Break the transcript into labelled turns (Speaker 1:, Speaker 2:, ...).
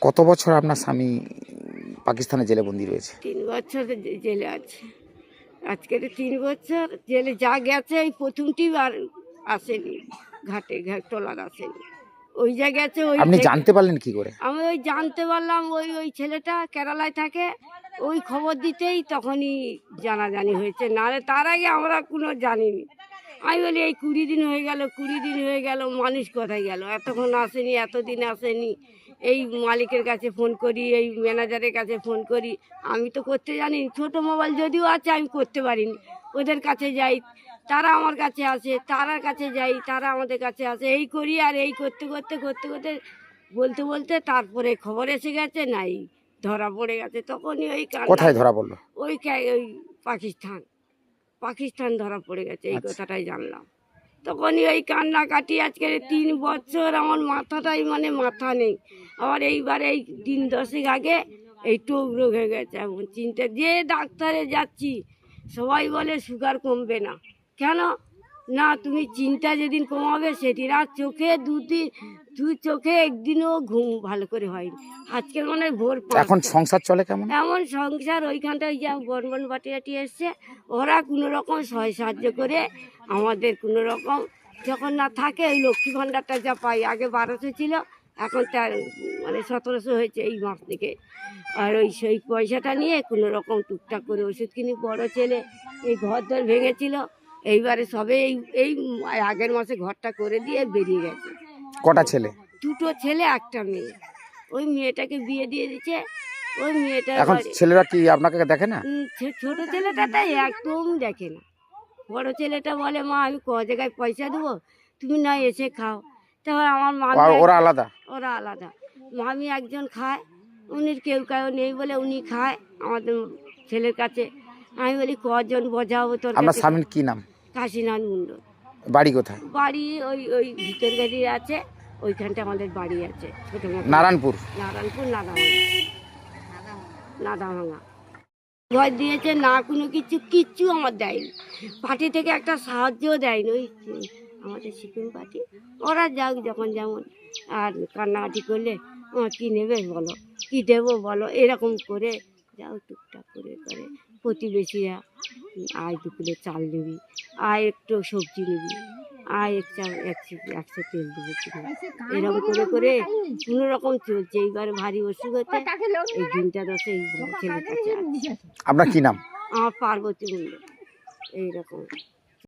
Speaker 1: কত বছর আপনার স্বামী পাকিস্তানে জেলে বন্দি রয়েছে?
Speaker 2: 3 বছর জেলে আছে। আজকে 3 বছর জেলে যা গেছে এই প্রথমটি আর আসেনি, ঘাটে ট্রলার আসেনি। ওই যা গেছে ওই
Speaker 1: আপনি জানতে পারলেন কি করে?
Speaker 2: আমি ওই জানতে পারলাম ওই ছেলেটা কেরালায় থাকে, ওই খবর দিতেই তখনই জানাজানি হয়েছে, নাহলে তার আগে আমরা কোনো জানিনি। আমি বলি এই 20 দিন হয়ে গেল, 20 দিন হয়ে গেল, মানুষ কোথায় গেল, এতক্ষণ আসেনি, এতদিন আসেনি। এই মালিকের কাছে ফোন করি, এই ম্যানেজারের কাছে ফোন করি, আমি তো করতে জানি, ছোট মোবাইল যদিও আছে আমি করতে পারিনি। ওদের কাছে যাই, তারা আমার কাছে আসে, তারার কাছে যাই, তারা আমাদের কাছে আসে, এই করি আর এই করতে করতে করতে করতে বলতে বলতে তারপরে খবর এসে গেছে নাই, ধরা পড়ে গেছে। তখনই ওই
Speaker 1: কোথায় ধরা পড়লো?
Speaker 2: ওই পাকিস্তান ধরা পড়ে গেছে, এই কথাটাই জানলাম। তখনই ওই কান্নাকাটি, আজকে 3 বছর আমার মাথাটাই মানে মাথা নেই। আবার এইবার এই 10 আগে এই টোক রোগ হয়ে গেছে। এমন চিন্তা, যে ডাক্তারে যাচ্ছি সবাই বলে সুগার কমবে না। কেন না, তুমি চিন্তা যেদিন কমাবে সেদিন। আর চোখে দুই চোখে একদিনও ঘুম ভালো করে হয়নি। আজকের মানে ভোর 5।
Speaker 1: এখন সংসার চলে কেমন?
Speaker 2: এমন সংসার, ওইখানটা ওই যে বনবন বাটিয়াটি এসছে, ওরা কোনো রকম সহায় সাহায্য করে আমাদের কোনো রকম, যখন না থাকে ওই লক্ষ্মী ভাণ্ডারটা যা পাই, আগে 1200 ছিল, এখন তার মানে 1700 হয়েছে এই মাস থেকে। আর সেই পয়সাটা নিয়ে কোনো রকম টুকটাক করে ওষুধ কিনি। বড় ছেলে এই ঘর দর ভেঙেছিল, এইবারে সবে এই আগের মাসে ঘরটা করে দিয়ে বেরিয়ে গেছে।
Speaker 1: কটা ছেলে?
Speaker 2: 2টো ছেলে, 1টা মেয়ে। ওই মেয়েটাকে বিয়ে দিয়ে দিচ্ছে। ওই মেয়েটা
Speaker 1: এখন ছেলেরা কি আপনাকে দেখে না?
Speaker 2: ছোট ছেলেটা তাই একদম দেখে না। বড় ছেলেটা বলে, মা আমি ক জায়গায় পয়সা দেবো, তুমি না এসে খাও। তারপর আমার
Speaker 1: ওরা আলাদা?
Speaker 2: ওরা আলাদা। মামি একজন খায়, উনি কেউ নেই বলে উনি খায় আমাদের ছেলের কাছে। আমি বলি কজন বোঝাবো তোর
Speaker 1: আপনার
Speaker 2: কাছে?
Speaker 1: স্বামীর কি নাম?
Speaker 2: কাশীনাথ মণ্ডল।
Speaker 1: বাড়ি কোথায়?
Speaker 2: বাড়ি ওই ভিতর গাড়ি আছে, ওইখানটা আমাদের বাড়ি আছে, ছোট মতো।
Speaker 1: নারায়ণপুর?
Speaker 2: নারায়ণপুর, নাদাভাঙা। ভয় দিয়েছে না, কোনো কিচ্ছু আমার দেয়নি। পার্টি থেকে একটা সাহায্যও দেয়নি। ওই আমাদের সিকিম পার্টি, ওরা যাক যখন যেমন। আর কান্নাকাটি করলে কী নেবে বলো, কী দেবো বলো, এরকম করে যাও টুকটাক করে করে। প্রতিবেশীরা আয় 2 কিলো চাল নিবি, আয় একটু সবজি নিবি, আয় 100 তেল দেবো কিনে, এরকম করে করে কোনো রকম চলছে। এইবার ভারী অসুখ হচ্ছে, এই দিনটা দশে এই ছেলের কাছে আছে।
Speaker 1: আপনার কি নাম?
Speaker 2: আমার পার্বতী মণ্ডল। এইরকম।